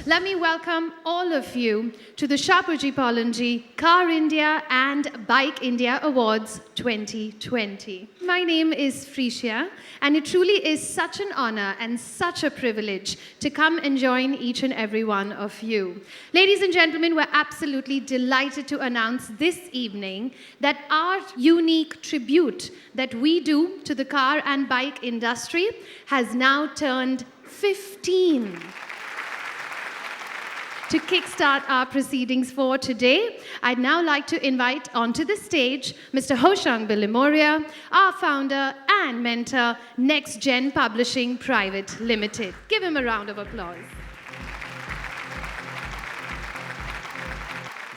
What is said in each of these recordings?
Let me welcome all of you to the Shapoorji Pallonji Car India and Bike India Awards 2020. My name is Frisia, and it truly is such an honor and such a privilege to come and join each and every one of you. Ladies and gentlemen, we're absolutely delighted to announce this evening that our unique tribute that we do to the car and bike industry has now turned 15. To kickstart our proceedings for today, I'd now like to invite onto the stage Mr. Hoshang Bilimoria, our founder and mentor, Next Gen Publishing Private Limited. Give him a round of applause.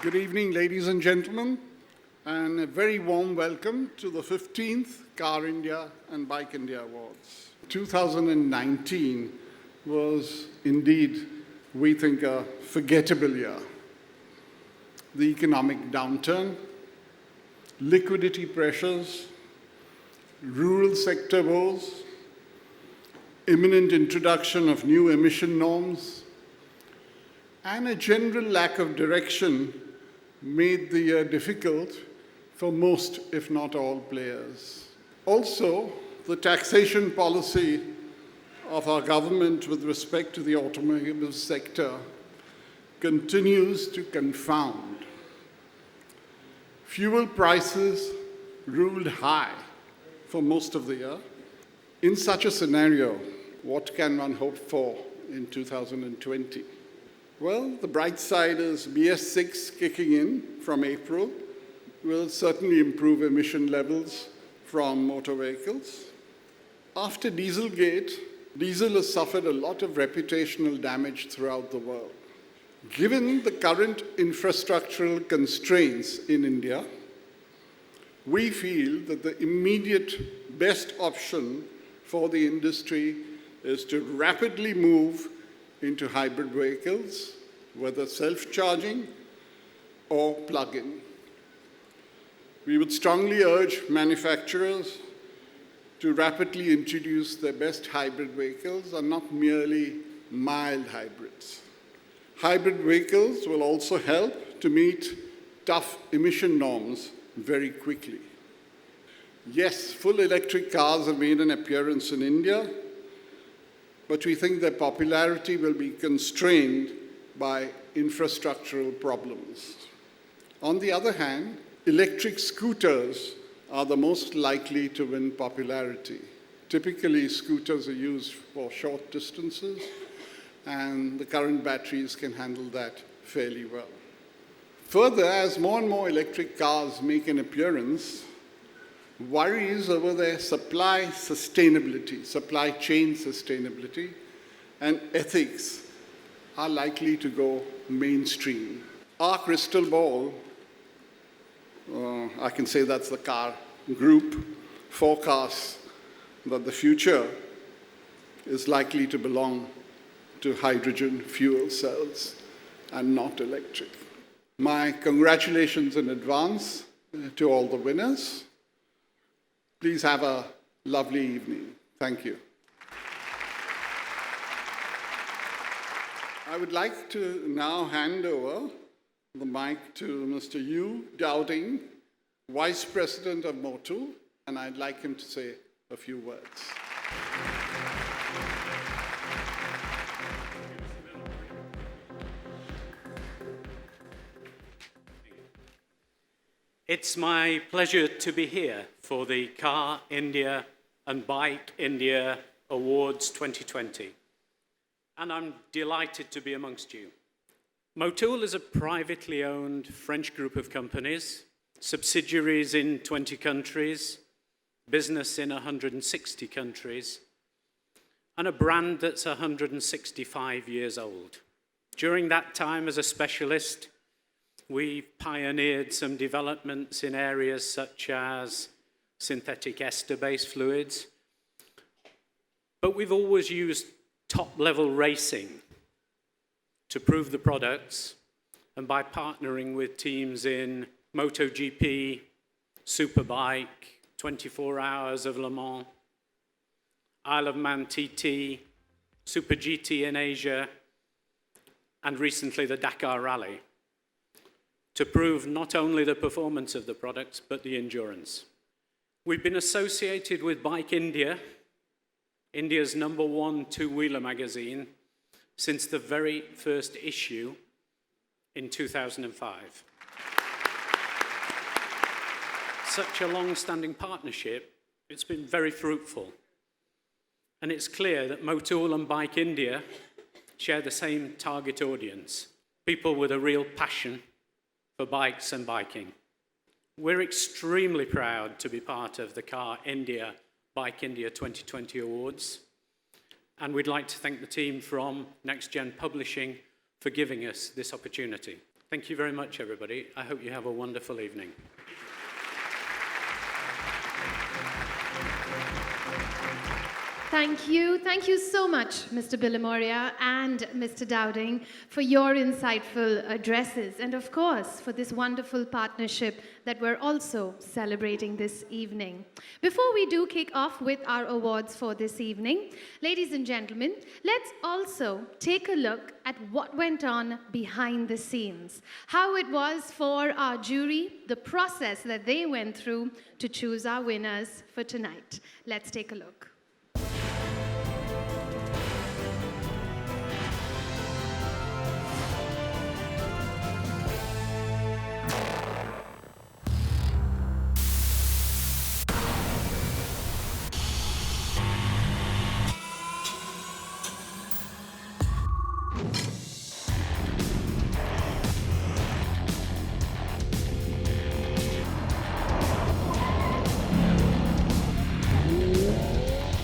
Good evening, ladies and gentlemen, and a very warm welcome to the 15th Car India and Bike India Awards. 2019 was indeed, we think, a forgettable year. The economic downturn, liquidity pressures, rural sector woes, imminent introduction of new emission norms, and a general lack of direction made the year difficult for most, if not all, players. Also, the taxation policy of our government with respect to the automobile sector continues to confound. Fuel prices ruled high for most of the year. In such a scenario, what can one hope for in 2020? Well, the bright side is BS6 kicking in from April will certainly improve emission levels from motor vehicles. After Dieselgate, diesel has suffered a lot of reputational damage throughout the world. Given the current infrastructural constraints in India, we feel that the immediate best option for the industry is to rapidly move into hybrid vehicles, whether self-charging or plug-in. We would strongly urge manufacturers to rapidly introduce their best hybrid vehicles and not merely mild hybrids. Hybrid vehicles will also help to meet tough emission norms very quickly. Yes, full electric cars have made an appearance in India, but we think their popularity will be constrained by infrastructural problems. On the other hand, electric scooters are the most likely to win popularity. Typically, scooters are used for short distances, and the current batteries can handle that fairly well. Further, as more and more electric cars make an appearance, worries over their supply chain sustainability, and ethics are likely to go mainstream. Our crystal ball, I can say that's the car group, forecasts that the future is likely to belong to hydrogen fuel cells and not electric. My congratulations in advance to all the winners. Please have a lovely evening. Thank you. I would like to now hand over the mic to Mr. Yu Dowding, Vice President of Motul, and I'd like him to say a few words. It's my pleasure to be here for the Car India and Bike India Awards 2020. And I'm delighted to be amongst you. Motul is a privately owned French group of companies, subsidiaries in 20 countries, business in 160 countries, and a brand that's 165 years old. During that time as a specialist, we pioneered some developments in areas such as synthetic ester-based fluids, but we've always used top-level racing to prove the products, and by partnering with teams in MotoGP, Superbike, 24 Hours of Le Mans, Isle of Man TT, Super GT in Asia, and recently the Dakar Rally, to prove not only the performance of the product, but the endurance. We've been associated with Bike India, India's #1 two-wheeler magazine, since the very first issue in 2005. Such a long-standing partnership, it's been very fruitful. And it's clear that Motul and Bike India share the same target audience, people with a real passion for bikes and biking. We're extremely proud to be part of the Car India, Bike India 2020 Awards. And we'd like to thank the team from Next Gen Publishing for giving us this opportunity. Thank you very much, everybody. I hope you have a wonderful evening. Thank you. Thank you so much, Mr. Billamoria and Mr. Dowding, for your insightful addresses and, of course, for this wonderful partnership that we're also celebrating this evening. Before we do kick off with our awards for this evening, ladies and gentlemen, let's also take a look at what went on behind the scenes, how it was for our jury, the process that they went through to choose our winners for tonight. Let's take a look.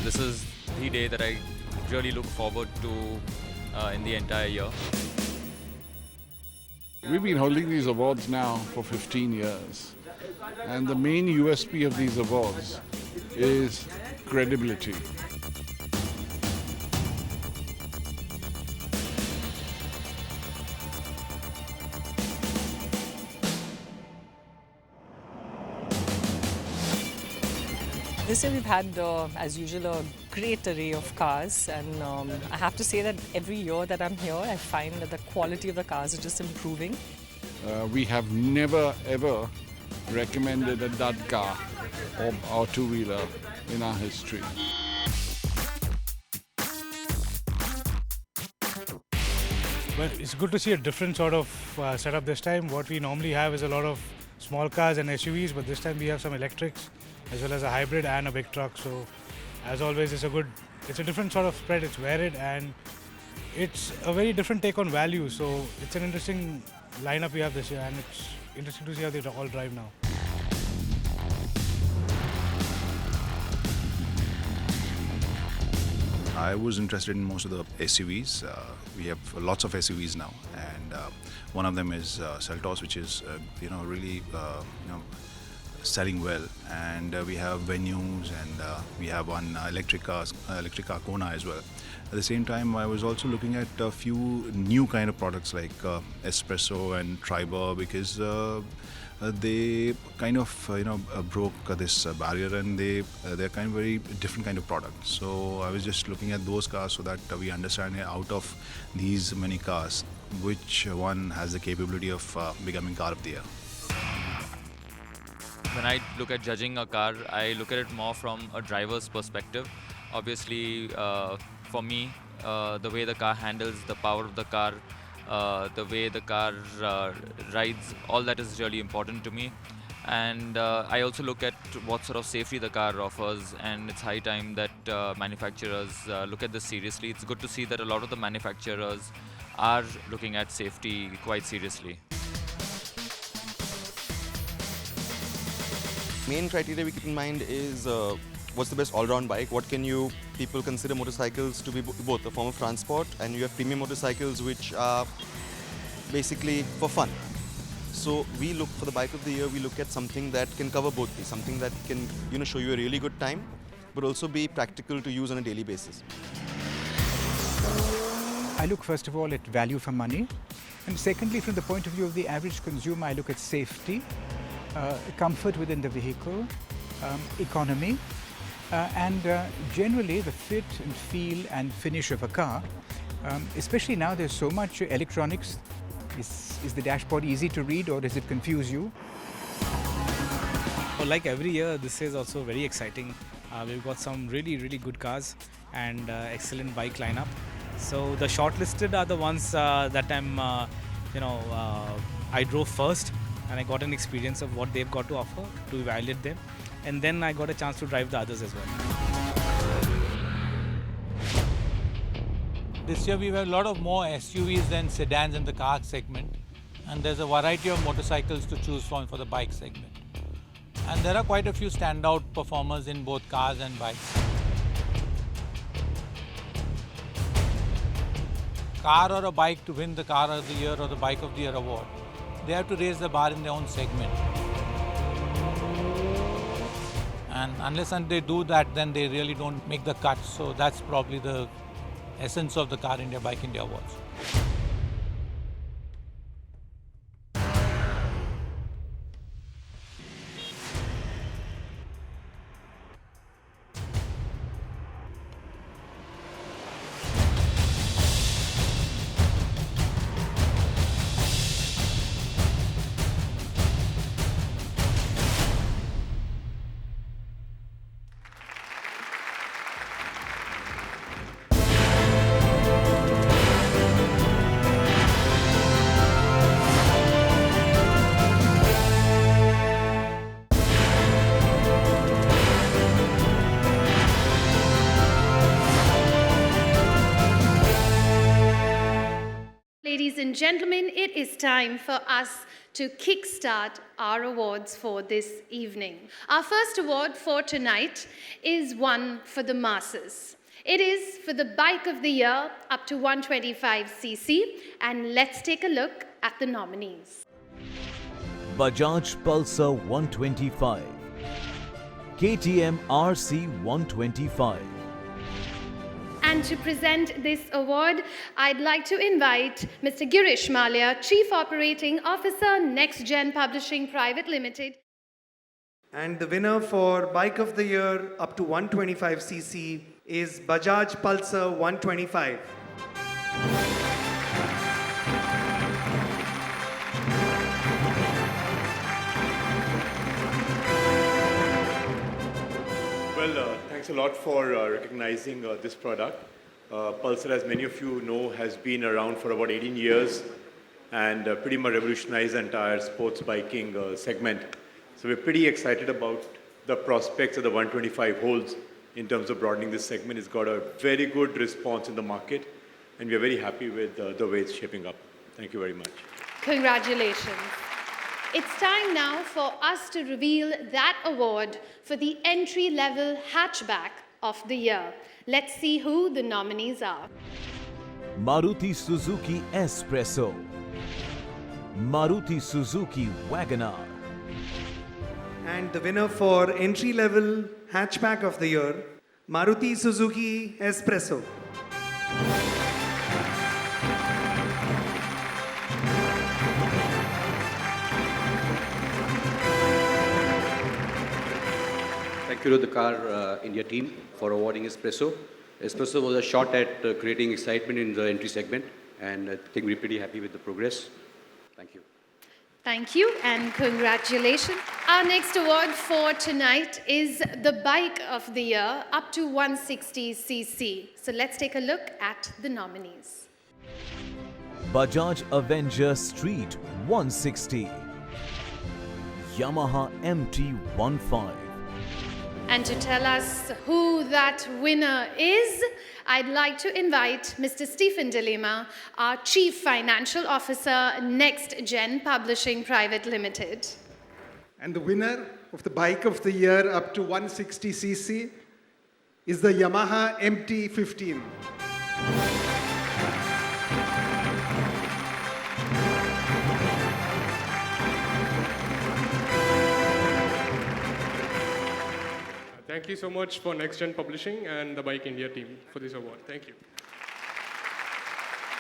This is the day that I really look forward to in the entire year. We've been holding these awards now for 15 years. And the main USP of these awards is credibility. This year we've had, as usual, a great array of cars, and I have to say that every year that I'm here, I find that the quality of the cars is just improving. We have never ever recommended a dud car or two-wheeler in our history. Well, it's good to see a different sort of setup this time. What we normally have is a lot of small cars and SUVs, but this time we have some electrics as well as a hybrid and a big truck. So, as always, it's a different sort of spread. It's varied and it's a very different take on value. So, it's an interesting lineup we have this year, and it's interesting to see how they all drive now. I was interested in most of the SUVs. We have lots of SUVs now, and one of them is Seltos, which is really selling well. And we have Venues, and we have one electric car Kona as well. At the same time, I was also looking at a few new kind of products like Espresso and Triber, because they kind of broke this barrier, and they're kind of very different kind of product. So I was just looking at those cars so that we understand out of these many cars, which one has the capability of becoming car of the year. When I look at judging a car, I look at it more from a driver's perspective. Obviously, for me, the way the car handles, the power of the car, the way the car rides, all that is really important to me. And I also look at what sort of safety the car offers, and it's high time that manufacturers look at this seriously. It's good to see that a lot of the manufacturers are looking at safety quite seriously. Main criteria we keep in mind is what's the best all-round bike. What can people consider motorcycles to be both a form of transport, and you have premium motorcycles which are basically for fun. So we look for the bike of the year. We look at something that can cover both these, something that can show you a really good time, but also be practical to use on a daily basis. I look first of all at value for money, and secondly, from the point of view of the average consumer, I look at safety, comfort within the vehicle, economy, and generally the fit and feel and finish of a car. Especially now there's so much electronics. Is the dashboard easy to read or does it confuse you? Well, like every year, this is also very exciting. We've got some really good cars and excellent bike lineup. So the shortlisted are the ones that I drove first and I got an experience of what they've got to offer to evaluate them. And then I got a chance to drive the others as well. This year we have a lot of more SUVs than sedans in the car segment, and there's a variety of motorcycles to choose from for the bike segment. And there are quite a few standout performers in both cars and bikes. Car or a bike to win the Car of the Year or the Bike of the Year award, they have to raise the bar in their own segment. And unless they do that, then they really don't make the cut. So that's probably the essence of the Car India, Bike India awards. Ladies and gentlemen, it is time for us to kickstart our awards for this evening. Our first award for tonight is one for the masses. It is for the Bike of the Year up to 125cc, and let's take a look at the nominees. Bajaj Pulsar 125, KTM RC 125. And to present this award, I'd like to invite Mr. Girish Malia, Chief Operating Officer, Next Gen Publishing Private Limited. And the winner for Bike of the Year up to 125cc is Bajaj Pulsar 125. Well, thanks a lot for recognizing this product. Pulsar, as many of you know, has been around for about 18 years and pretty much revolutionized the entire sports biking segment. So we're pretty excited about the prospects of the 125 holds in terms of broadening this segment. It's got a very good response in the market, and we're very happy with the way it's shaping up. Thank you very much. Congratulations. It's time now for us to reveal that award for the entry-level hatchback of the year. Let's see who the nominees are. Maruti Suzuki Espresso, Maruti Suzuki Wagoner. And the winner for entry-level hatchback of the year, Maruti Suzuki Espresso. Thank you to the Car India team for awarding Espresso. Espresso was a shot at creating excitement in the entry segment, and I think we're pretty happy with the progress. Thank you. Thank you and congratulations. Our next award for tonight is the Bike of the Year up to 160cc. So let's take a look at the nominees. Bajaj Avenger Street 160, Yamaha MT-15. And to tell us who that winner is, I'd like to invite Mr. Stephen DeLima, our Chief Financial Officer, Next Gen Publishing Private Limited. And the winner of the Bike of the Year up to 160cc is the Yamaha MT-15. Thank you so much for Next Gen Publishing and the Bike India team for this award. Thank you.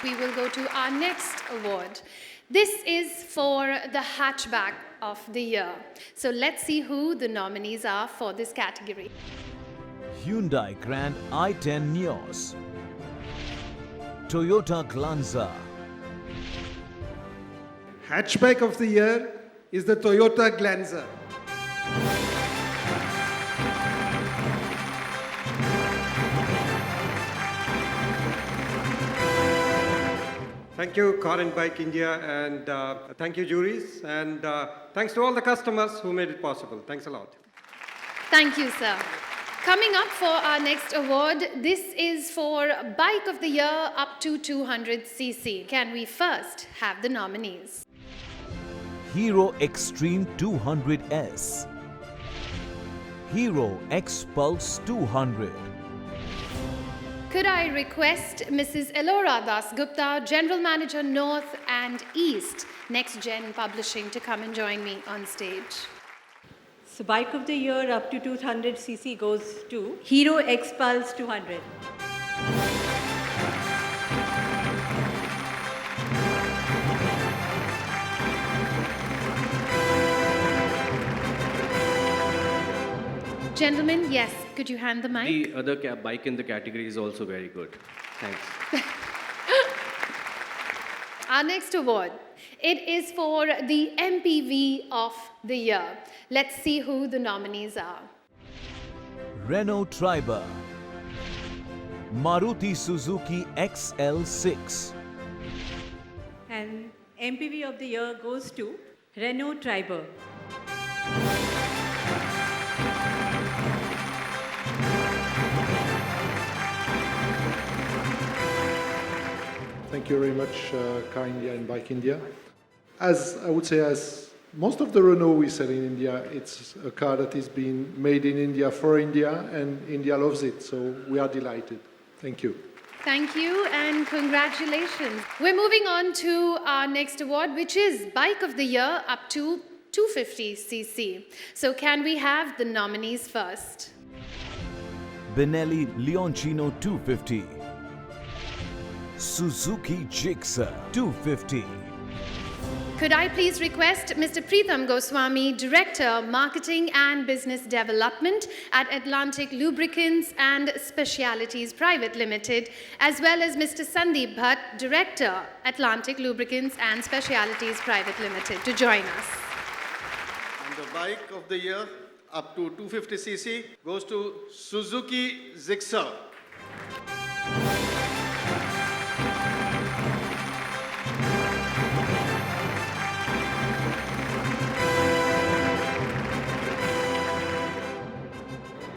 We will go to our next award. This is for the hatchback of the year. So let's see who the nominees are for this category. Hyundai Grand i10 Neos, Toyota Glanza. Hatchback of the year is the Toyota Glanza. Thank you, Car and Bike India, and thank you, juries, and thanks to all the customers who made it possible. Thanks a lot. Thank you, sir. Coming up for our next award, this is for Bike of the Year up to 200cc. Can we first have the nominees? Hero Extreme 200S. Hero X Pulse 200. Could I request Mrs. Elora Das Gupta, General Manager North and East, Next Gen Publishing, to come and join me on stage? So Bike of the Year up to 200cc goes to Hero X Pulse 200. Gentlemen, yes, could you hand the mic? The other bike in the category is also very good. Thanks. Our next award, it is for the MPV of the Year. Let's see who the nominees are. Renault Triber. Maruti Suzuki XL6. And MPV of the Year goes to Renault Triber. Thank you very much, Car India and Bike India. As I would say, as most of the Renault we sell in India, it's a car that is being made in India for India, and India loves it, so we are delighted. Thank you. Thank you and congratulations. We're moving on to our next award, which is Bike of the Year up to 250cc. So can we have the nominees first? Benelli Leoncino 250. Suzuki Gixxer 250. Could I please request Mr. Preetham Goswami, Director, Marketing and Business Development at Atlantic Lubricants and Specialities Private Limited, as well as Mr. Sandeep Bhatt, Director, Atlantic Lubricants and Specialities Private Limited, to join us. And the Bike of the Year up to 250cc goes to Suzuki Gixxer.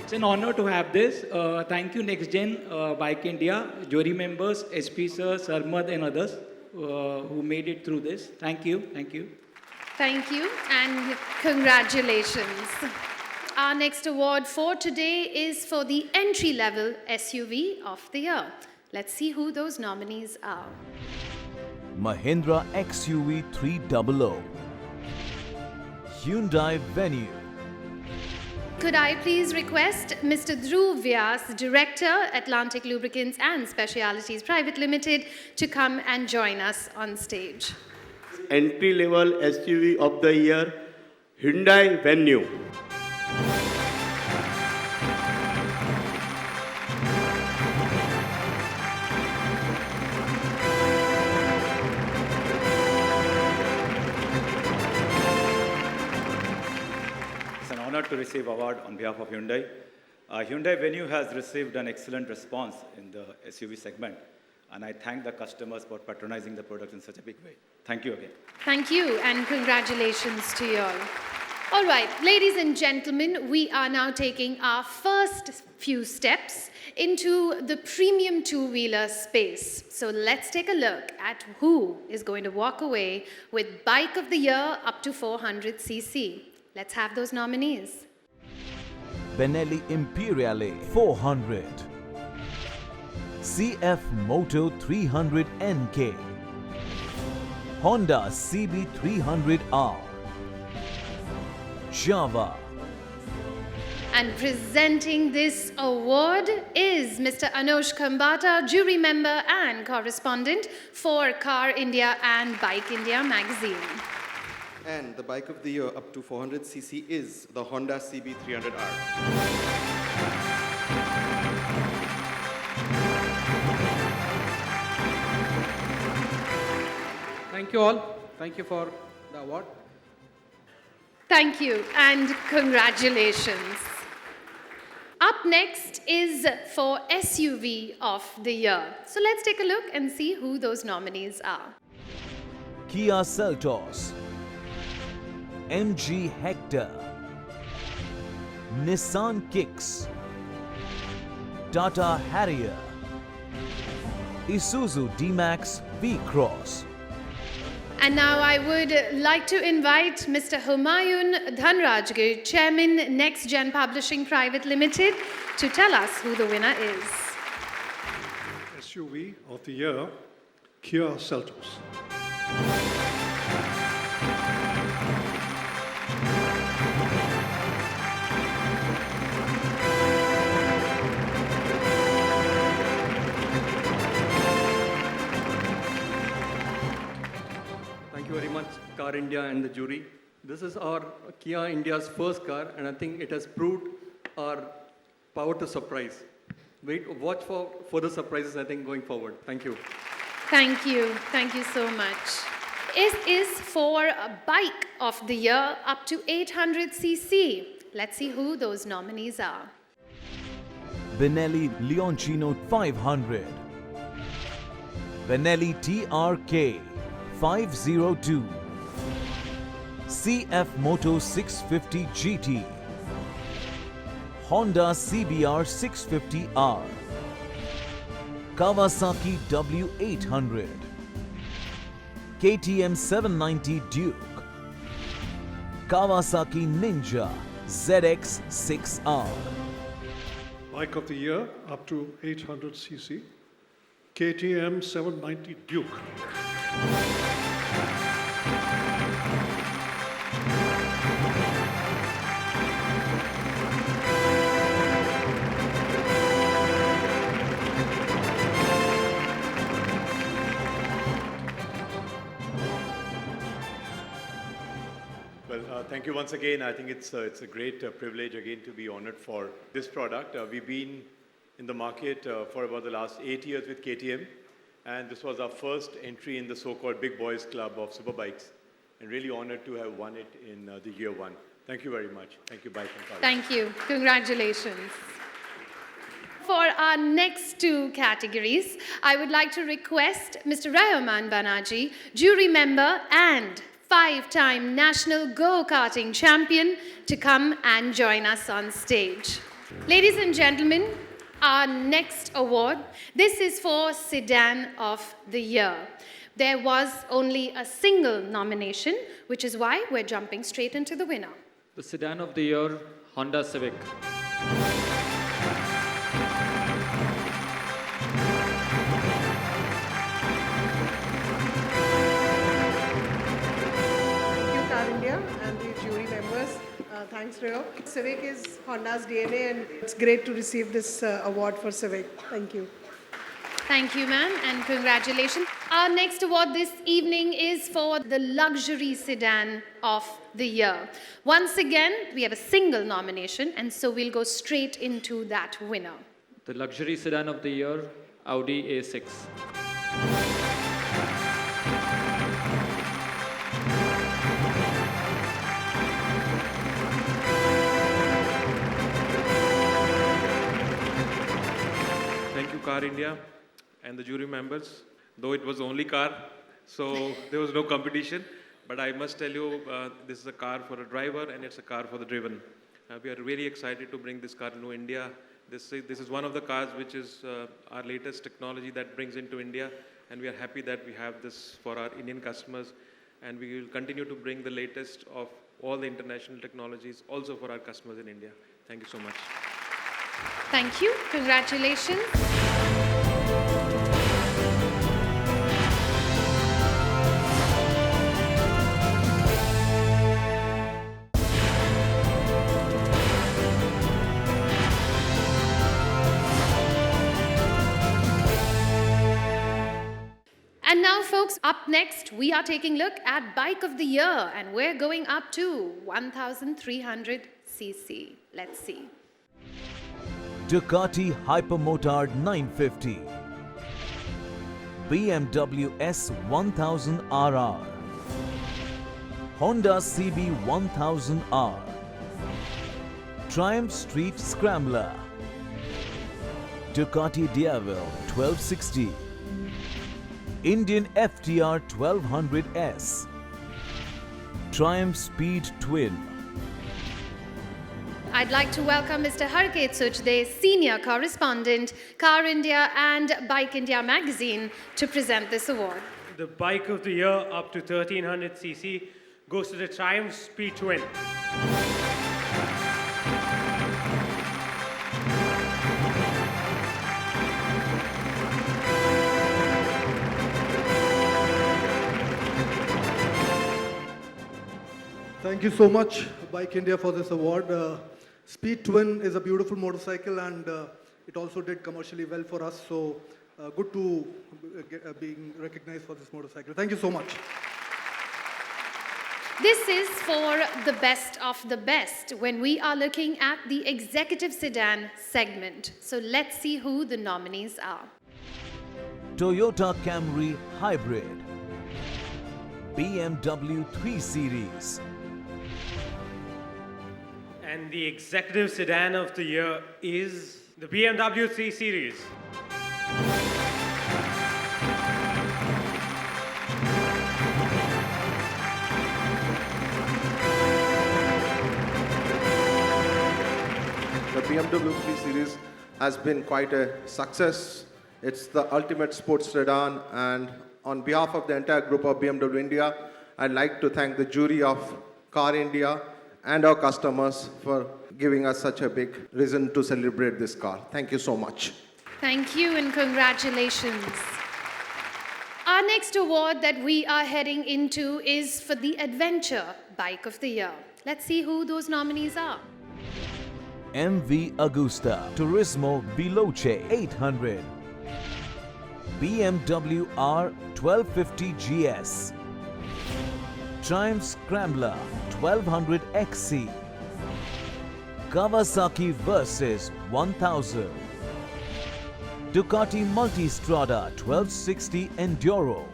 It's an honor to have this. Thank you, Next Gen, Bike India, jury members, SP Sir, Sarmad and others who made it through this. Thank you, thank you. Thank you and congratulations. Our next award for today is for the entry-level SUV of the year. Let's see who those nominees are. Mahindra XUV 300. Hyundai Venue. Could I please request Mr. Dhruv Vyas, Director, Atlantic Lubricants and Specialities Private Limited, to come and join us on stage. Entry-level SUV of the year, Hyundai Venue. It's an honor to receive award on behalf of Hyundai. Hyundai Venue has received an excellent response in the SUV segment, and I thank the customers for patronizing the product in such a big way. Thank you again. Thank you and congratulations to you all. All right, ladies and gentlemen, we are now taking our first few steps into the premium two-wheeler space. So let's take a look at who is going to walk away with Bike of the Year up to 400cc. Let's have those nominees. Benelli Imperiale 400. CF Moto 300 NK. Honda CB 300R. Java. And presenting this award is Mr. Anush Khambata, jury member and correspondent for Car India and Bike India magazine. And the Bike of the Year up to 400cc is the Honda CB 300R. Thank you all. Thank you for the award. Thank you and congratulations. Up next is for SUV of the year. So let's take a look and see who those nominees are. Kia Seltos, MG Hector, Nissan Kicks, Tata Harrier, Isuzu D-Max V-Cross. And now I would like to invite Mr. Humayun Dhanrajgir, Chairman Next Gen Publishing Private Limited, to tell us who the winner is. SUV of the year, Kia Seltos. Thank you very much, Car India and the jury. This is our Kia India's first car, and I think it has proved our power to surprise. Watch for further surprises, I think, going forward. Thank you. Thank you. Thank you so much. It is for a bike of the year up to 800cc. Let's see who those nominees are. Benelli Leoncino 500, Benelli TRK 502, CF Moto 650 GT, Honda CBR 650R, Kawasaki W800, KTM 790 Duke, Kawasaki Ninja ZX6R. Bike of the year up to 800cc, KTM 790 Duke. Well, thank you once again. I think it's a great privilege again to be honored for this product. We've been in the market for about the last 8 years with KTM, and this was our first entry in the so-called Big Boys Club of superbikes, and really honored to have won it in the year one. Thank you very much. Thank you, Bike and Car. Thank you. Congratulations. For our next two categories, I would like to request Mr. Rahman Banerjee, jury member and 5-time national go-karting champion, to come and join us on stage. Ladies and gentlemen, our next award, this is for Sedan of the Year. There was only a single nomination, which is why we're jumping straight into the winner. The Sedan of the Year, Honda Civic. And the jury members. Thanks, Rio. Civic is Honda's DNA, and it's great to receive this award for Civic. Thank you. Thank you, ma'am, and congratulations. Our next award this evening is for the Luxury Sedan of the Year. Once again, we have a single nomination, and so we'll go straight into that winner. The Luxury Sedan of the Year, Audi A6. Thank you, Car India and the jury members. Though it was the only car, so there was no competition. But I must tell you, this is a car for a driver and it's a car for the driven. We are really excited to bring this car into India. This is one of the cars which is our latest technology that brings into India. And we are happy that we have this for our Indian customers. And we will continue to bring the latest of all the international technologies also for our customers in India. Thank you so much. Thank you. Congratulations. And now, folks, up next, we are taking a look at Bike of the Year, and we're going up to 1,300cc. Let's see. Ducati Hypermotard 950, BMW S1000RR, Honda CB1000R, Triumph Street Scrambler, Ducati Diavel 1260, Indian FTR 1200S, Triumph Speed Twin. I'd like to welcome Mr. Harket Suchde, Senior Correspondent, Car India and Bike India magazine, to present this award. The Bike of the Year up to 1300cc goes to the Triumph Speed Twin. Thank you so much, Bike India, for this award. Speed Twin is a beautiful motorcycle, and it also did commercially well for us. So good to being recognized for this motorcycle. Thank you so much. This is for the best of the best when we are looking at the executive sedan segment. So let's see who the nominees are. Toyota Camry Hybrid, BMW 3 Series. And the executive sedan of the year is the BMW 3 Series. The BMW 3 Series has been quite a success. It's the ultimate sports sedan, and on behalf of the entire group of BMW India, I'd like to thank the jury of Car India and our customers for giving us such a big reason to celebrate this car. Thank you so much. Thank you and congratulations. Our next award that we are heading into is for the Adventure Bike of the Year. Let's see who those nominees are. MV Agusta Turismo Veloce 800, BMW R 1250 GS, Triumph Scrambler 1200 XC, Kawasaki Versys 1000, Ducati Multistrada 1260 Enduro.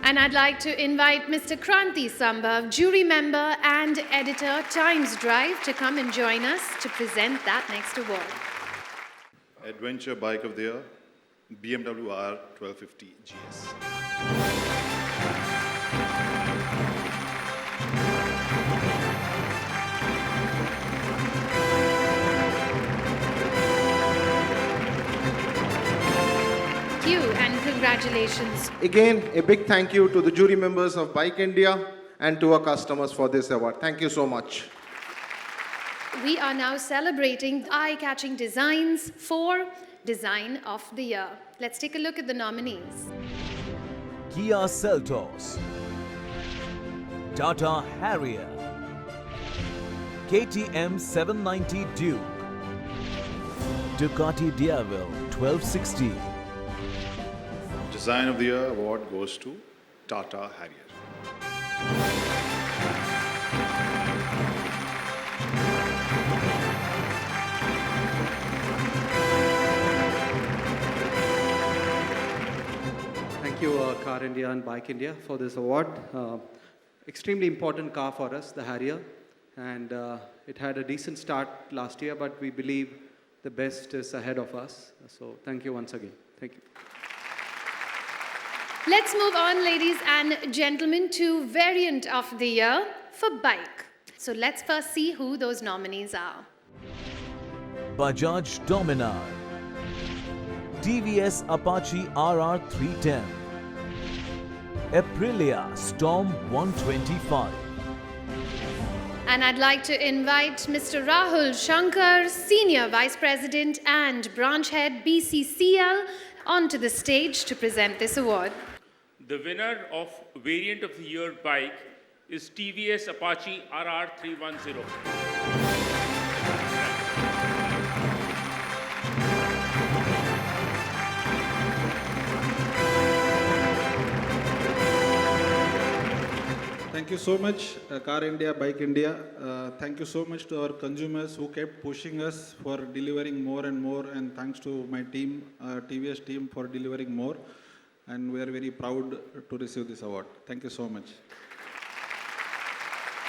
And I'd like to invite Mr. Kranti Sambhav, jury member and editor, Times Drive, to come and join us to present that next award. Adventure Bike of the Year, BMW R 1250 GS. Thank you and congratulations. Again, a big thank you to the jury members of Bike India and to our customers for this award. Thank you so much. We are now celebrating eye-catching designs for Design of the Year. Let's take a look at the nominees. Kia Seltos, Tata Harrier, KTM 790 Duke, Ducati Diavel 1260. Design of the Year award goes to Tata Harrier. Thank you, Car India and Bike India, for this award. Extremely important car for us, the Harrier. And it had a decent start last year, but we believe the best is ahead of us. So thank you once again. Thank you. Let's move on, ladies and gentlemen, to Variant of the Year for Bike. So let's first see who those nominees are. Bajaj Dominar, TVS Apache RR 310, Aprilia Storm 125. And I'd like to invite Mr. Rahul Shankar, Senior Vice President and Branch Head BCCL, onto the stage to present this award. The winner of Variant of the Year bike is TVS Apache RR 310. Thank you so much, Car India, Bike India. Thank you so much to our consumers who kept pushing us for delivering more and more, and thanks to my team, TVS team, for delivering more. and we are very proud to receive this award. Thank you so much.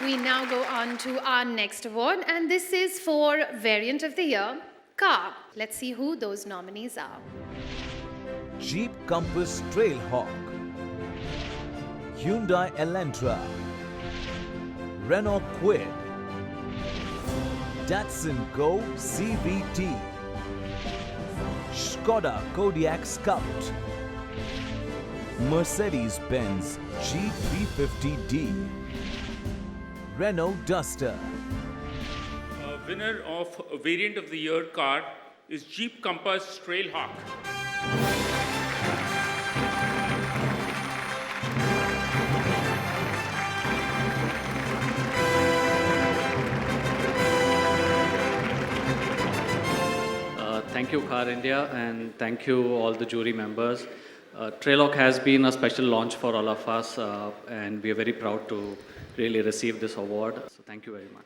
We now go on to our next award, and this is for Variant of the Year, Car. Let's see who those nominees are. Jeep Compass Trailhawk, Hyundai Elantra, Renault Kwid, Datsun Go CVT, Skoda Kodiaq Scout, Mercedes-Benz G350D, Renault Duster. Winner of Variant of the Year car is Jeep Compass Trailhawk. Thank you, Car India, and thank you all the jury members. Trailhawk has been a special launch for all of us, and we are very proud to really receive this award. So thank you very much.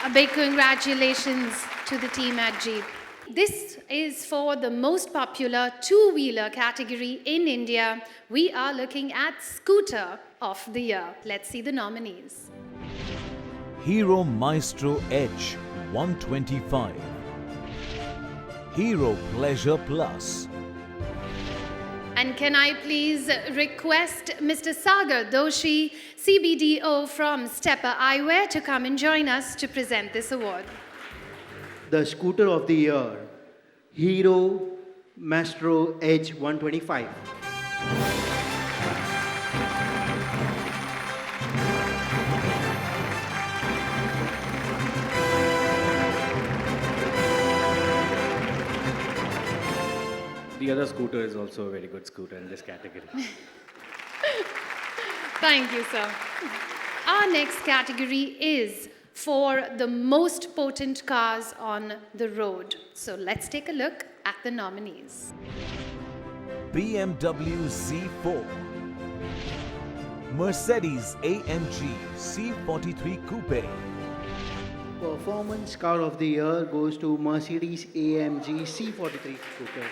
A big congratulations to the team at Jeep. This is for the most popular two-wheeler category in India. We are looking at Scooter of the Year. Let's see the nominees. Hero Maestro Edge 125, Hero Pleasure Plus, And can I please request Mr. Sagar Doshi, CBDO from Stepper Eyewear, to come and join us to present this award. The Scooter of the Year, Hero Maestro Edge 125. The other scooter is also a very good scooter in this category. Thank you, sir. Our next category is for the most potent cars on the road. So let's take a look at the nominees. BMW Z4, Mercedes AMG C43 Coupe, Performance Car of the Year goes to Mercedes AMG C43 Coupe.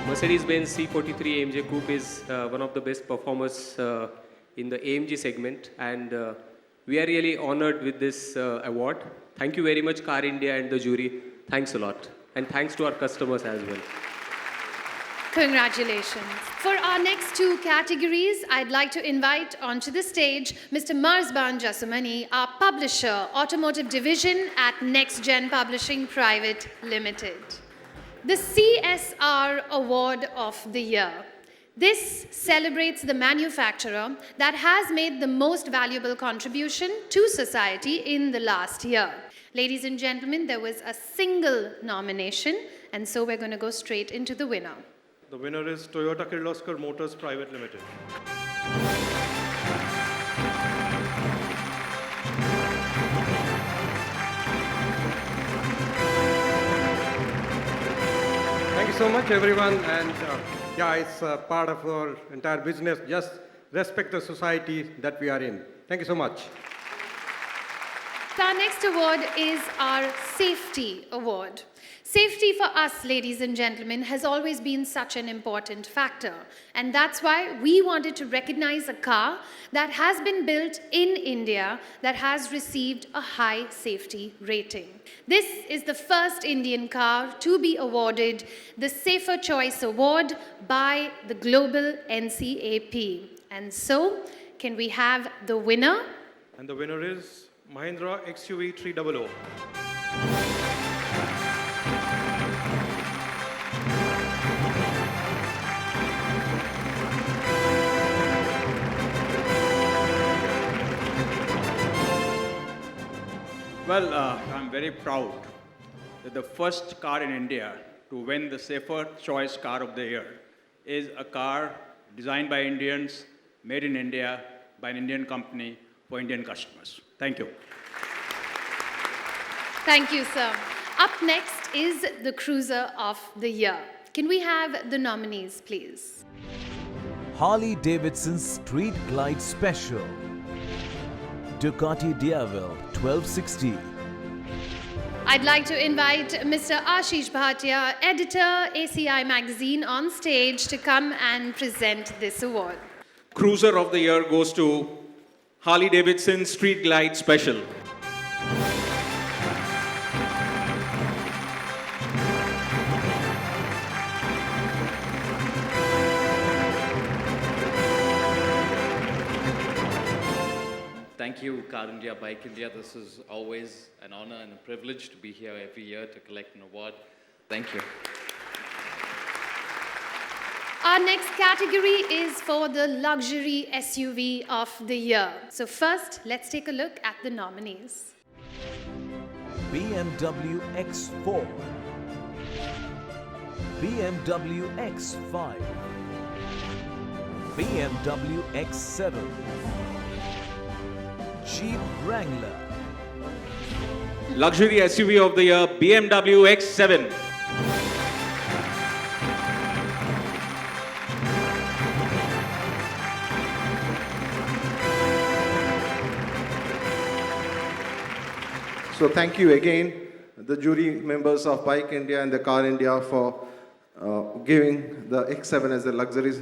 Mercedes-Benz C43 AMG Coupe is one of the best performers in the AMG segment, and we are really honored with this award. Thank you very much, Car India and the jury. Thanks a lot. And thanks to our customers as well. Congratulations. For our next two categories, I'd like to invite onto the stage Mr. Marzban Jasumani, our publisher, Automotive Division at Next Gen Publishing Private Limited. The CSR Award of the Year. This celebrates the manufacturer that has made the most valuable contribution to society in the last year. Ladies and gentlemen, there was a single nomination, and so we're going to go straight into the winner. The winner is Toyota Kirloskar Motors Private Limited. Thank you so much, everyone. And yeah, it's part of our entire business. Just respect the society that we are in. Thank you so much. Our next award is our Safety Award. Safety for us, ladies and gentlemen, has always been such an important factor. And that's why we wanted to recognize a car that has been built in India that has received a high safety rating. This is the first Indian car to be awarded the Safer Choice Award by the Global NCAP. And so, can we have the winner? And the winner is Mahindra XUV 300. Well, I'm very proud that the first car in India to win the Safer Choice Car of the Year is a car designed by Indians, made in India, by an Indian company for Indian customers. Thank you. Thank you, sir. Up next is the Cruiser of the Year. Can we have the nominees, please? Harley Davidson Street Glide Special, Ducati Diavel 1260. I'd like to invite Mr. Ashish Bhatia, editor, ACI Magazine, on stage to come and present this award. Cruiser of the Year goes to Harley Davidson Street Glide Special. Thank you, Car India, Bike India. This is always an honor and a privilege to be here every year to collect an award. Thank you. Our next category is for the luxury SUV of the year. So first, let's take a look at the nominees. BMW X4, BMW X5, BMW X7, Jeep Wrangler, Luxury SUV of the Year, BMW X7. So thank you again, the jury members of Bike India and the Car India, for giving the X7 as the luxury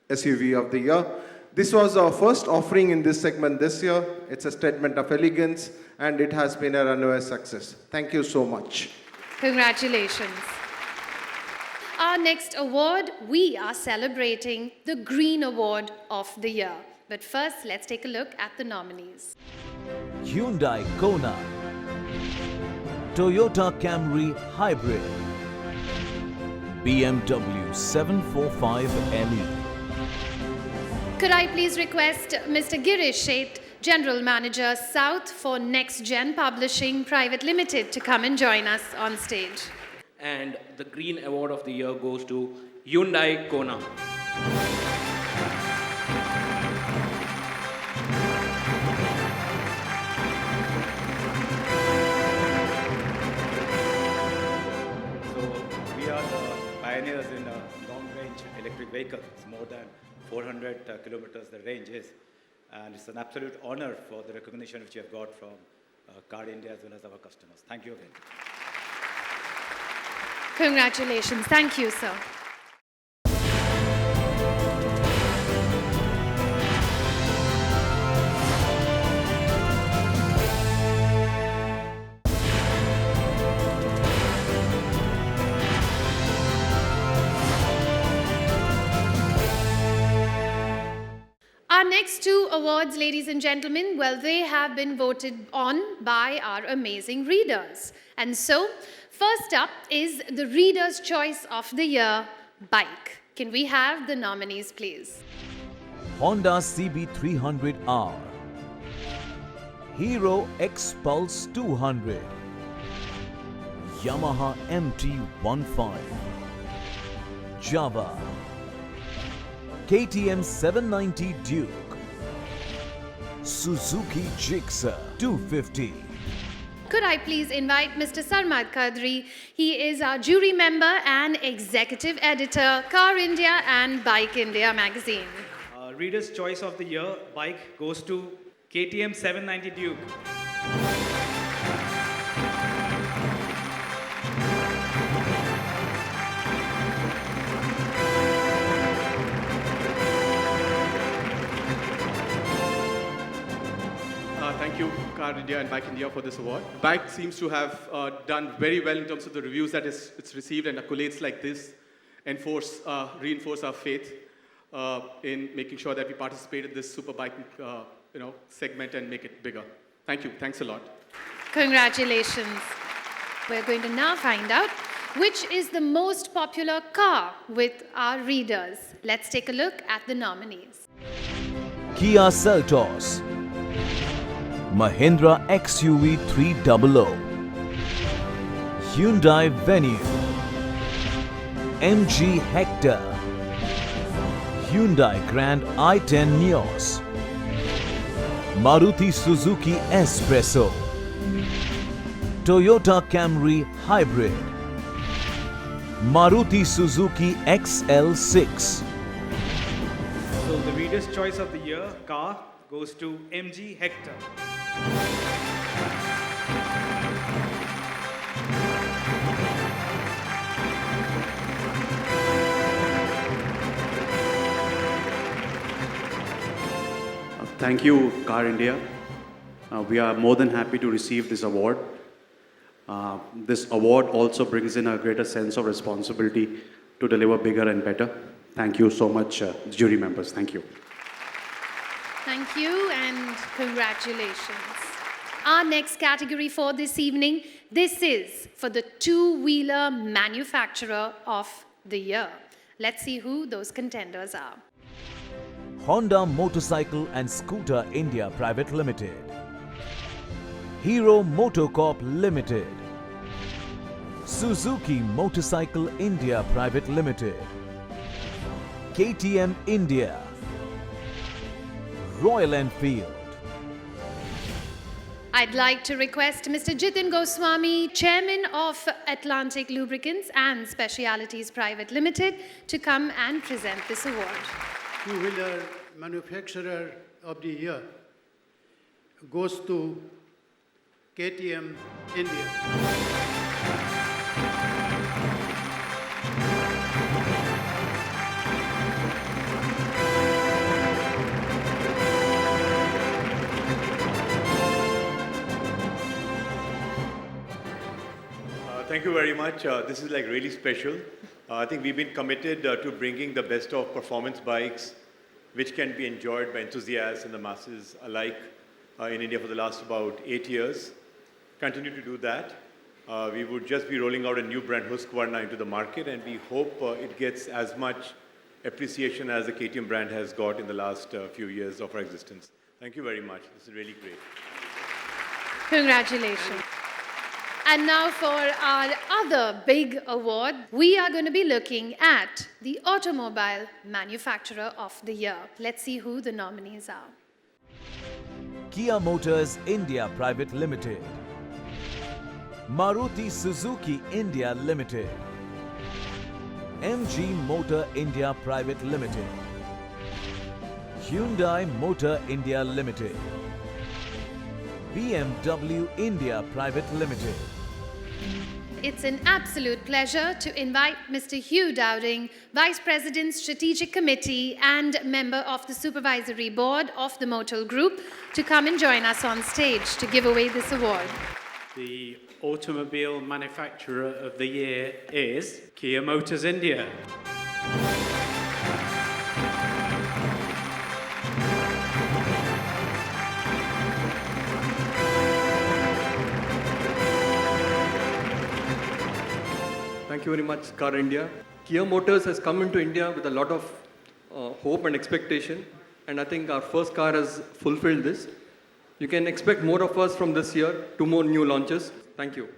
SUV of the year. This was our first offering in this segment this year. It's a statement of elegance and it has been a runaway success. Thank you so much. Congratulations. Our next award, we are celebrating the Green Award of the Year. But first, let's take a look at the nominees. Hyundai Kona, Toyota Camry Hybrid, BMW 745LE. Could I please request Mr. Girish Sheth, General Manager, South for Next Gen Publishing Private Limited, to come and join us on stage. And the Green Award of the Year goes to Hyundai Kona. We are the pioneers in long-range electric vehicles. It's more than 400 kilometers the range is. And it's an absolute honor for the recognition which you have got from Car India as well as our customers. Thank you again. Congratulations. Thank you, sir. Our next two awards, ladies and gentlemen, well, they have been voted on by our amazing readers. And so, first up is the Reader's Choice of the Year, Bike. Can we have the nominees, please? Honda CB300R, Hero X Pulse 200, Yamaha MT15, Java, KTM 790 Duke, Suzuki Gixxer 250. Could I please invite Mr. Sarmad Kadri? He is our jury member and executive editor, Car India and Bike India magazine. Reader's Choice of the Year, Bike, goes to KTM 790 Duke. Thank you, Car India and Bike India, for this award. Bike seems to have done very well in terms of the reviews that it's received, and accolades like this reinforce our faith in making sure that we participate in this super bike segment and make it bigger. Thank you. Thanks a lot. Congratulations. We're going to now find out which is the most popular car with our readers. Let's take a look at the nominees. Kia Seltos, Mahindra XUV 300, Hyundai Venue, MG Hector, Hyundai Grand i10 Nios, Maruti Suzuki Espresso, Toyota Camry Hybrid, Maruti Suzuki XL6, So the Reader's Choice of the Year car goes to MG Hector. Thank you, Car India. We are more than happy to receive this award. This award also brings in a greater sense of responsibility to deliver bigger and better. Thank you so much, jury members. Thank you. Thank you and congratulations. Our next category for this evening, this is for the two-wheeler manufacturer of the year. Let's see who those contenders are. Honda Motorcycle and Scooter India Private Limited, Hero Motocorp Limited, Suzuki Motorcycle India Private Limited, KTM India, Royal Enfield. I'd like to request Mr. Jitin Goswami, Chairman of Atlantic Lubricants and Specialities Private Limited, to come and present this award. Two-wheeler manufacturer of the year goes to KTM India. Thank you very much. This is like really special. I think we've been committed to bringing the best of performance bikes, which can be enjoyed by enthusiasts and the masses alike in India for the last about 8 years. Continue to do that. We would just be rolling out a new brand, Husqvarna, into the market, and we hope it gets as much appreciation as the KTM brand has got in the last few years of our existence. Thank you very much. This is really great. Congratulations. And now for our other big award, we are going to be looking at the Automobile Manufacturer of the Year. Let's see who the nominees are. Kia Motors India Private Limited, Maruti Suzuki India Limited, MG Motor India Private Limited, Hyundai Motor India Limited, BMW India Private Limited. It's an absolute pleasure to invite Mr. Hugh Dowding, Vice President, Strategic Committee and member of the Supervisory Board of the Motul Group, to come and join us on stage to give away this award. The Automobile Manufacturer of the Year is Kia Motors India. Thank you very much, Car India. Kia Motors has come into India with a lot of hope and expectation, and I think our first car has fulfilled this. You can expect more of us from this year, 2 more new launches. Thank you.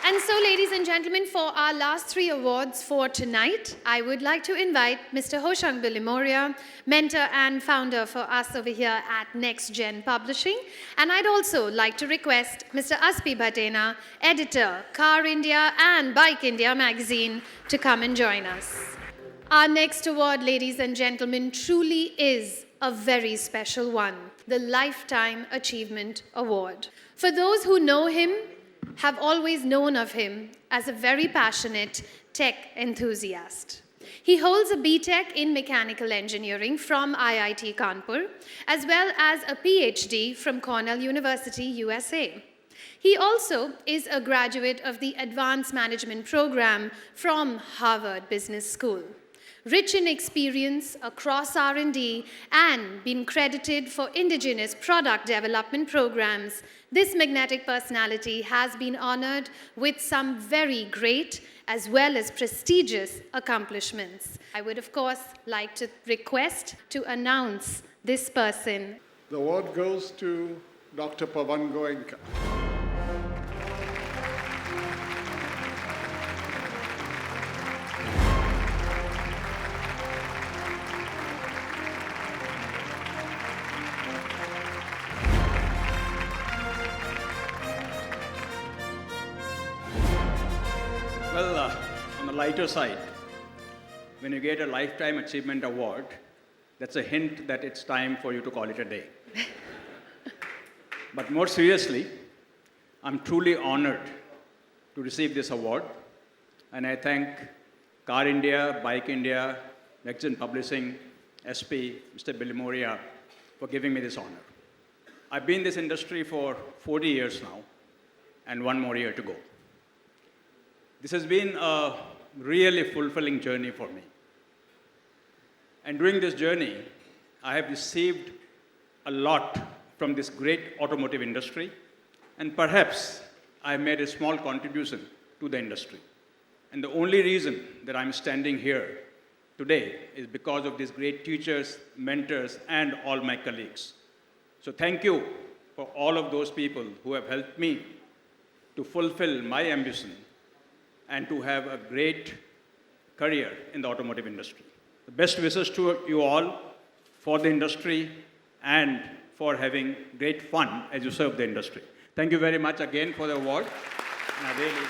And so, ladies and gentlemen, for our last 3 awards for tonight, I would like to invite Mr. Hoshang Bilimoria, mentor and founder for us over here at Next Gen Publishing. And I'd also like to request Mr. Aspi Bhatena, editor, Car India and Bike India magazine, to come and join us. Our next award, ladies and gentlemen, truly is a very special one, the Lifetime Achievement Award. For those who know him, have always known of him as a very passionate tech enthusiast. He holds a BTech in Mechanical Engineering from IIT Kanpur, as well as a PhD from Cornell University, USA. He also is a graduate of the Advanced Management Program from Harvard Business School. Rich in experience across R&D and been credited for indigenous product development programs, this magnetic personality has been honored with some very great as well as prestigious accomplishments. I would, of course, like to request to announce this person. The award goes to Dr. Pavan Goenka. Well, on the lighter side, when you get a Lifetime Achievement Award, that's a hint that it's time for you to call it a day. But more seriously, I'm truly honored to receive this award, and I thank Car India, Bike India, Next Gen Publishing, SP, Mr. Billy Moria, for giving me this honor. I've been in this industry for 40 years now, and one more year to go. This has been a really fulfilling journey for me. And during this journey, I have received a lot from this great automotive industry, and perhaps I have made a small contribution to the industry. And the only reason that I'm standing here today is because of these great teachers, mentors, and all my colleagues. So thank you for all of those people who have helped me to fulfill my ambition and to have a great career in the automotive industry. The best wishes to you all for the industry and for having great fun as you serve the industry. Thank you very much again for the award. And I really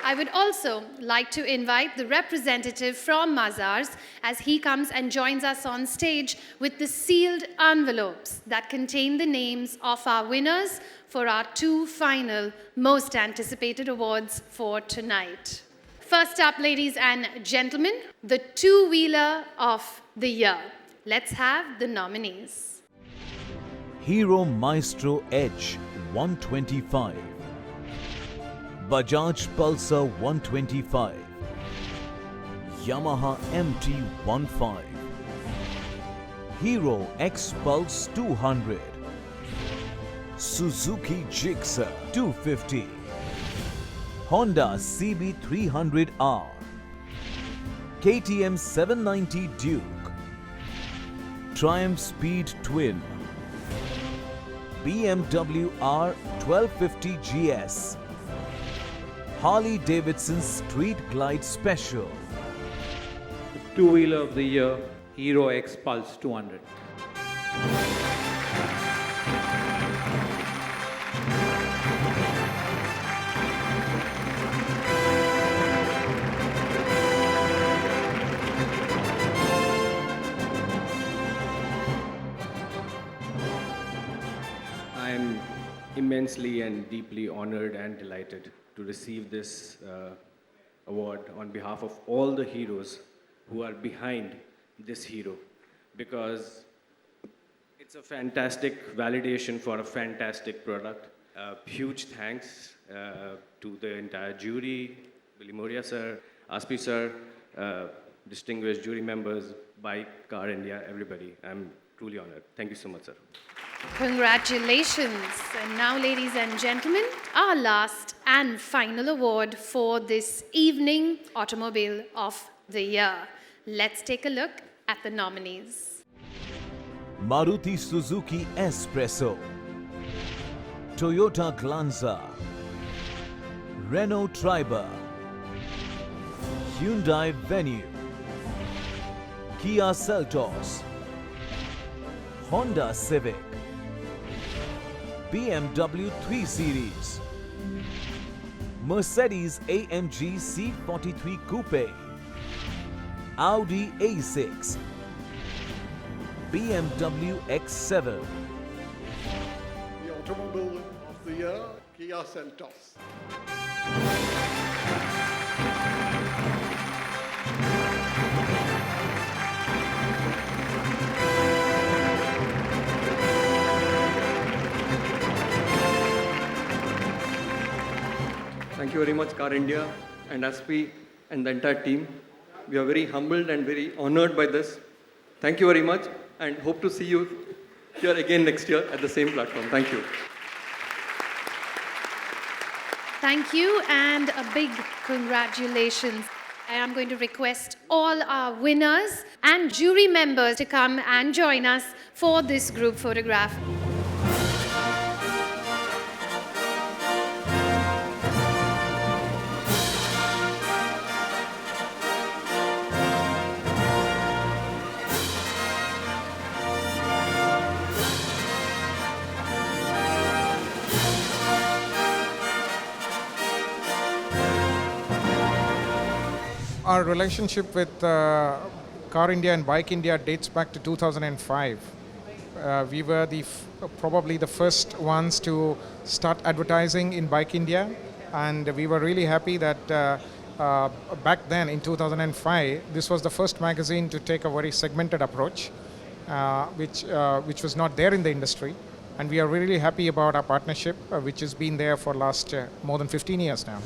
I would also like to invite the representative from Mazars as he comes and joins us on stage with the sealed envelopes that contain the names of our winners for our 2 final most anticipated awards for tonight. First up, ladies and gentlemen, the two-wheeler of the year. Let's have the nominees. Hero Maestro Edge 125, Bajaj Pulsar 125, Yamaha MT-15, Hero X Pulse 200, Suzuki Gixxer 250, Honda CB300R, KTM 790 Duke, Triumph Speed Twin, BMW R1250 GS, Harley Davidson Street Glide Special. Two-wheeler of the year, Hero X Pulse 200. I'm immensely and deeply honored and delighted to receive this award on behalf of all the heroes who are behind this hero, because it's a fantastic validation for a fantastic product. Huge thanks to the entire jury, Billy Moria sir, Aspi sir, distinguished jury members, Bike, Car India, everybody. I'm truly honored. Thank you so much, sir. Congratulations. And now, ladies and gentlemen, our last and final award for this evening, Automobile of the Year. Let's take a look at the nominees. Maruti Suzuki Espresso, Toyota Glanza, Renault Triber, Hyundai Venue, Kia Seltos, Honda Civic, BMW 3 Series, Mercedes AMG C43 Coupe, Audi A6, BMW X7. The automobile of the year, Kia Seltos. Thank you very much, Car India and ASPI and the entire team. We are very humbled and very honored by this. Thank you very much, and hope to see you here again next year at the same platform. Thank you. Thank you and a big congratulations. I am going to request all our winners and jury members to come and join us for this group photograph. our relationship with Car India and Bike India dates back to 2005. We were probably the first ones to start advertising in Bike India, and we were really happy that back then in 2005, this was the first magazine to take a very segmented approach, which was not there in the industry. And we are really happy about our partnership, which has been there for last more than 15 years now.